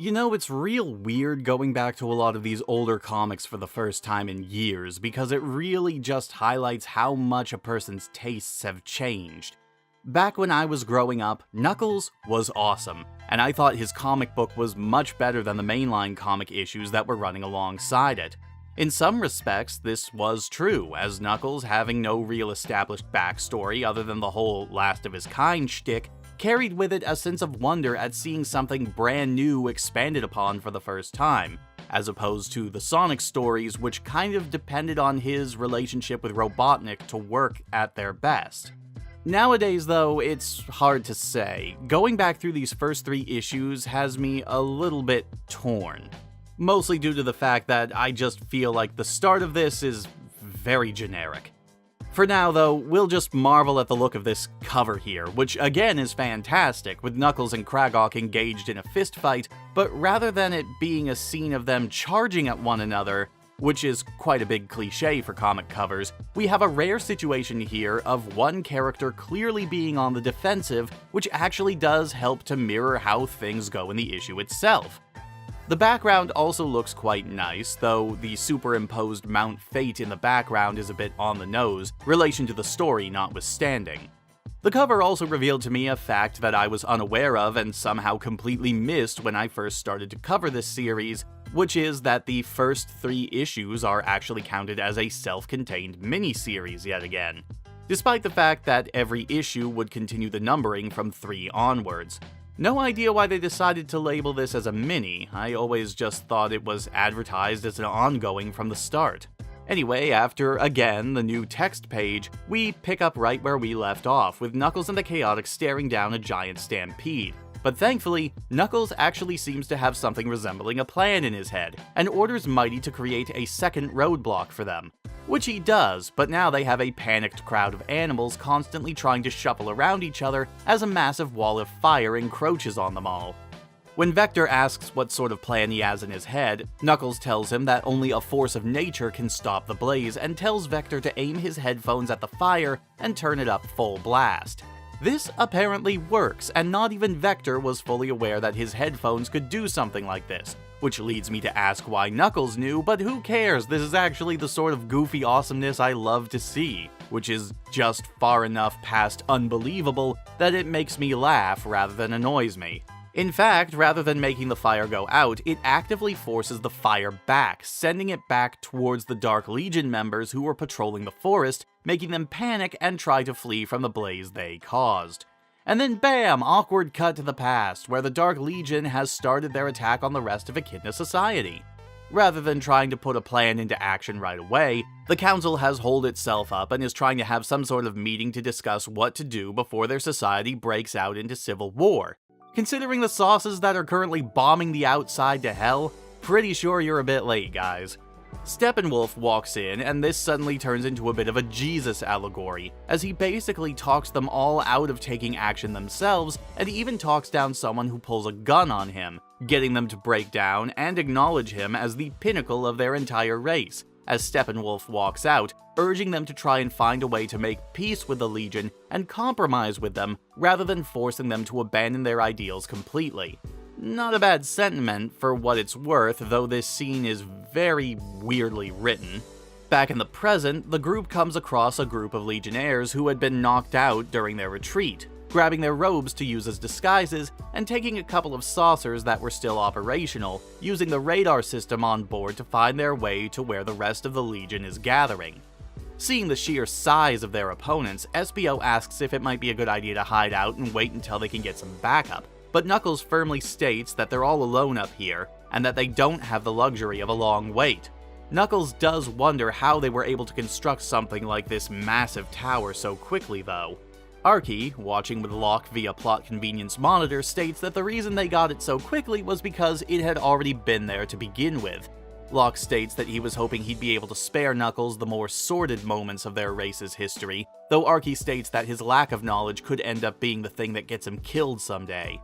You know, it's real weird going back to a lot of these older comics for the first time in years, because it really just highlights how much a person's tastes have changed. Back when I was growing up, Knuckles was awesome, and I thought his comic book was much better than the mainline comic issues that were running alongside it. In some respects, this was true, as Knuckles, having no real established backstory other than the whole last of his kind shtick, carried with it a sense of wonder at seeing something brand new expanded upon for the first time, as opposed to the Sonic stories, which kind of depended on his relationship with Robotnik to work at their best. Nowadays, though, it's hard to say. Going back through these first 3 issues has me a little bit torn. Mostly due to the fact that I just feel like the start of this is very generic. For now, though, we'll just marvel at the look of this cover here, which again is fantastic, with Knuckles and Kragok engaged in a fistfight, but rather than it being a scene of them charging at one another, which is quite a big cliche for comic covers, we have a rare situation here of one character clearly being on the defensive, which actually does help to mirror how things go in the issue itself. The background also looks quite nice, though the superimposed Mount Fate in the background is a bit on the nose, relation to the story notwithstanding. The cover also revealed to me a fact that I was unaware of and somehow completely missed when I first started to cover this series, which is that the first 3 issues are actually counted as a self-contained mini-series yet again, despite the fact that every issue would continue the numbering from 3 onwards. No idea why they decided to label this as a mini. I always just thought it was advertised as an ongoing from the start. Anyway, after, again, the new text page, we pick up right where we left off, with Knuckles and the Chaotix staring down a giant stampede. But thankfully, Knuckles actually seems to have something resembling a plan in his head, and orders Mighty to create a second roadblock for them. Which he does, but now they have a panicked crowd of animals constantly trying to shuffle around each other as a massive wall of fire encroaches on them all. When Vector asks what sort of plan he has in his head, Knuckles tells him that only a force of nature can stop the blaze and tells Vector to aim his headphones at the fire and turn it up full blast. This apparently works, and not even Vector was fully aware that his headphones could do something like this, which leads me to ask why Knuckles knew, but who cares, this is actually the sort of goofy awesomeness I love to see, which is just far enough past unbelievable that it makes me laugh rather than annoys me. In fact, rather than making the fire go out, it actively forces the fire back, sending it back towards the Dark Legion members who were patrolling the forest, making them panic and try to flee from the blaze they caused. And then bam, awkward cut to the past, where the Dark Legion has started their attack on the rest of Echidna society. Rather than trying to put a plan into action right away, the council has holed itself up and is trying to have some sort of meeting to discuss what to do before their society breaks out into civil war. Considering the sauces that are currently bombing the outside to hell, pretty sure you're a bit late, guys. Steppenwolf walks in, and this suddenly turns into a bit of a Jesus allegory, as he basically talks them all out of taking action themselves, and even talks down someone who pulls a gun on him, getting them to break down and acknowledge him as the pinnacle of their entire race, as Steppenwolf walks out, urging them to try and find a way to make peace with the Legion and compromise with them, rather than forcing them to abandon their ideals completely. Not a bad sentiment for what it's worth, though this scene is very weirdly written. Back in the present, the group comes across a group of Legionnaires who had been knocked out during their retreat, grabbing their robes to use as disguises, and taking a couple of saucers that were still operational, using the radar system on board to find their way to where the rest of the Legion is gathering. Seeing the sheer size of their opponents, SBO asks if it might be a good idea to hide out and wait until they can get some backup, but Knuckles firmly states that they're all alone up here, and that they don't have the luxury of a long wait. Knuckles does wonder how they were able to construct something like this massive tower so quickly, though. Archie, watching with Locke via plot convenience monitor, states that the reason they got it so quickly was because it had already been there to begin with. Locke states that he was hoping he'd be able to spare Knuckles the more sordid moments of their race's history, though Archie states that his lack of knowledge could end up being the thing that gets him killed someday.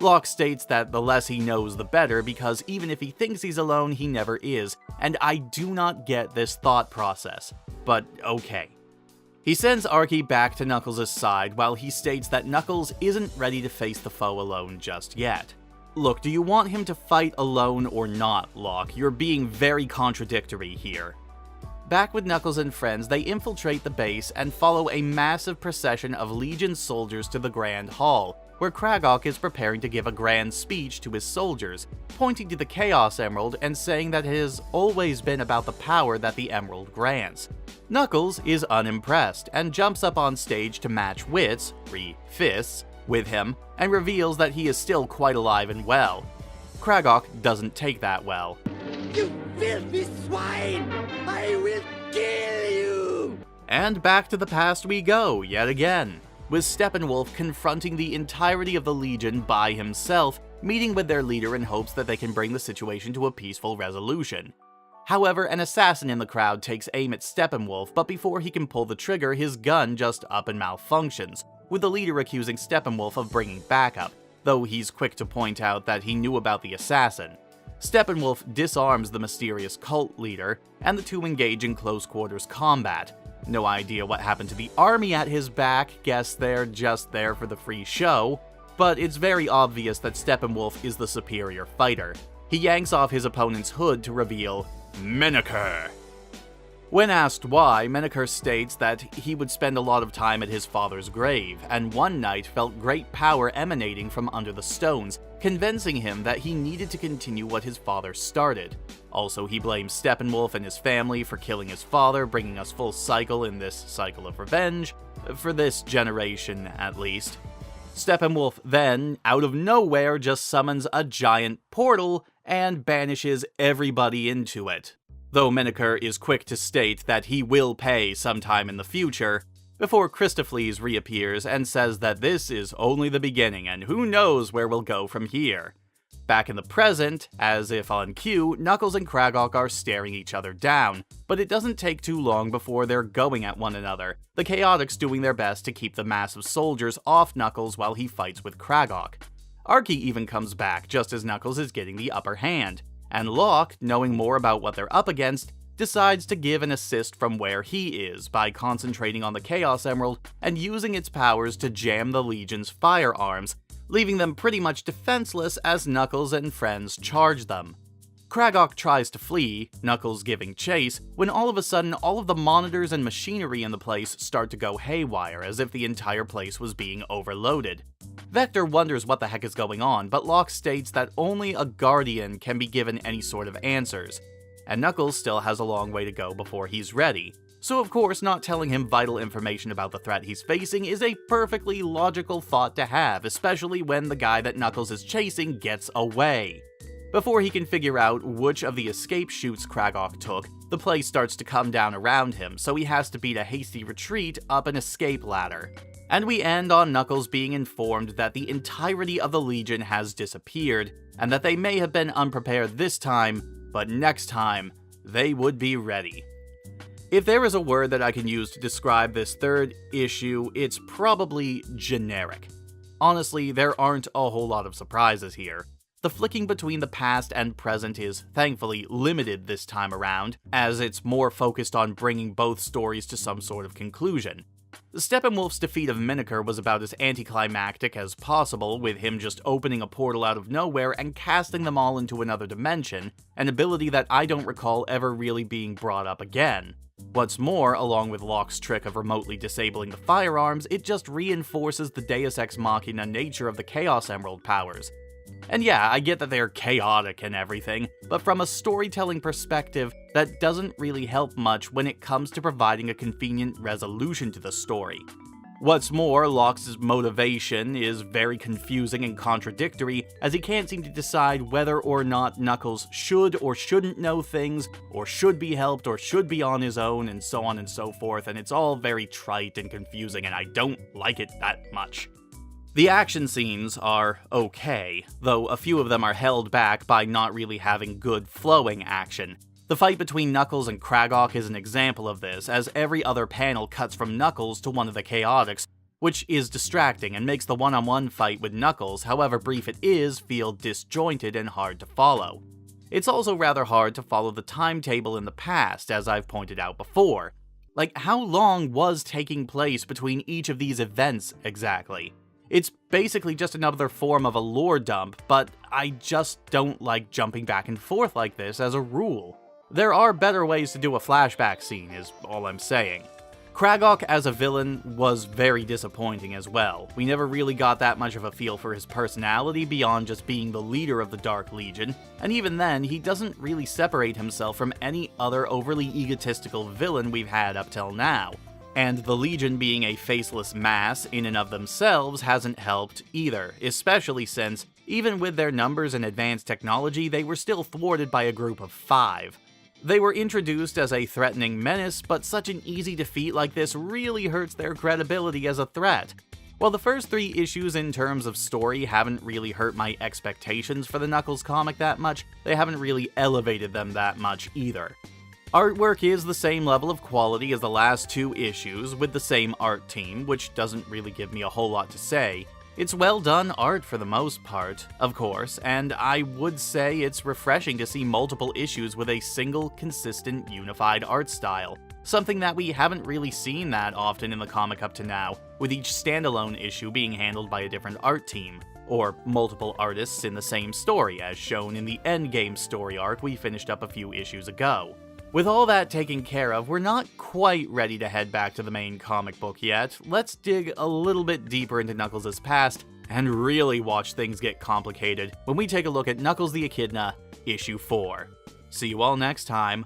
Locke states that the less he knows the better, because even if he thinks he's alone, he never is, and I do not get this thought process, but okay. He sends Archie back to Knuckles' side while he states that Knuckles isn't ready to face the foe alone just yet. Look, do you want him to fight alone or not, Locke? You're being very contradictory here. Back with Knuckles and friends, they infiltrate the base and follow a massive procession of Legion soldiers to the Grand Hall, where Kragok is preparing to give a grand speech to his soldiers, pointing to the Chaos Emerald and saying that it has always been about the power that the Emerald grants. Knuckles is unimpressed and jumps up on stage to match wits, fists, with him, and reveals that he is still quite alive and well. Kragok doesn't take that well. You filthy swine! I will kill you! And back to the past we go, yet again, with Steppenwolf confronting the entirety of the Legion by himself, meeting with their leader in hopes that they can bring the situation to a peaceful resolution. However, an assassin in the crowd takes aim at Steppenwolf, but before he can pull the trigger, his gun just up and malfunctions, with the leader accusing Steppenwolf of bringing backup, though he's quick to point out that he knew about the assassin. Steppenwolf disarms the mysterious cult leader, and the two engage in close quarters combat. No idea what happened to the army at his back, guess they're just there for the free show, but it's very obvious that Steppenwolf is the superior fighter. He yanks off his opponent's hood to reveal Miniker. When asked why, Miniker states that he would spend a lot of time at his father's grave, and one night felt great power emanating from under the stones, convincing him that he needed to continue what his father started. Also, he blames Steppenwolf and his family for killing his father, bringing us full cycle in this cycle of revenge, for this generation at least. Steppenwolf then, out of nowhere, just summons a giant portal and banishes everybody into it. Though Miniker is quick to state that he will pay sometime in the future, before Christophles reappears and says that this is only the beginning and who knows where we'll go from here. Back in the present, as if on cue, Knuckles and Kragok are staring each other down, but it doesn't take too long before they're going at one another, the Chaotix doing their best to keep the massive soldiers off Knuckles while he fights with Kragok. Archie even comes back just as Knuckles is getting the upper hand, and Locke, knowing more about what they're up against, decides to give an assist from where he is by concentrating on the Chaos Emerald and using its powers to jam the Legion's firearms, leaving them pretty much defenseless as Knuckles and friends charge them. Kragok tries to flee, Knuckles giving chase, when all of a sudden all of the monitors and machinery in the place start to go haywire as if the entire place was being overloaded. Vector wonders what the heck is going on, but Locke states that only a Guardian can be given any sort of answers, and Knuckles still has a long way to go before he's ready. So of course, not telling him vital information about the threat he's facing is a perfectly logical thought to have, especially when the guy that Knuckles is chasing gets away. Before he can figure out which of the escape chutes Kragok took, the place starts to come down around him, so he has to beat a hasty retreat up an escape ladder. And we end on Knuckles being informed that the entirety of the Legion has disappeared, and that they may have been unprepared this time, but next time, they would be ready. If there is a word that I can use to describe this third issue, it's probably generic. Honestly, there aren't a whole lot of surprises here. The flicking between the past and present is, thankfully, limited this time around, as it's more focused on bringing both stories to some sort of conclusion. Steppenwolf's defeat of Miniker was about as anticlimactic as possible, with him just opening a portal out of nowhere and casting them all into another dimension, an ability that I don't recall ever really being brought up again. What's more, along with Locke's trick of remotely disabling the firearms, it just reinforces the Deus Ex Machina nature of the Chaos Emerald powers. And yeah, I get that they're chaotic and everything, but from a storytelling perspective, that doesn't really help much when it comes to providing a convenient resolution to the story. What's more, Locke's motivation is very confusing and contradictory, as he can't seem to decide whether or not Knuckles should or shouldn't know things, or should be helped or should be on his own, and so on and so forth, and it's all very trite and confusing, and I don't like it that much. The action scenes are okay, though a few of them are held back by not really having good flowing action. The fight between Knuckles and Kragok is an example of this, as every other panel cuts from Knuckles to one of the Chaotix, which is distracting and makes the one-on-one fight with Knuckles, however brief it is, feel disjointed and hard to follow. It's also rather hard to follow the timetable in the past, as I've pointed out before. Like, how long was taking place between each of these events exactly? It's basically just another form of a lore dump, but I just don't like jumping back and forth like this as a rule. There are better ways to do a flashback scene, is all I'm saying. Kragok as a villain was very disappointing as well. We never really got that much of a feel for his personality beyond just being the leader of the Dark Legion, and even then, he doesn't really separate himself from any other overly egotistical villain we've had up till now. And the Legion being a faceless mass in and of themselves hasn't helped either, especially since, even with their numbers and advanced technology, they were still thwarted by a group of 5. They were introduced as a threatening menace, but such an easy defeat like this really hurts their credibility as a threat. While the first 3 issues in terms of story haven't really hurt my expectations for the Knuckles comic that much, they haven't really elevated them that much either. Artwork is the same level of quality as the last 2 issues, with the same art team, which doesn't really give me a whole lot to say. It's well done art for the most part, of course, and I would say it's refreshing to see multiple issues with a single, consistent, unified art style. Something that we haven't really seen that often in the comic up to now, with each standalone issue being handled by a different art team, or multiple artists in the same story, as shown in the Endgame story arc we finished up a few issues ago. With all that taken care of, we're not quite ready to head back to the main comic book yet. Let's dig a little bit deeper into Knuckles' past and really watch things get complicated when we take a look at Knuckles the Echidna, Issue 4. See you all next time.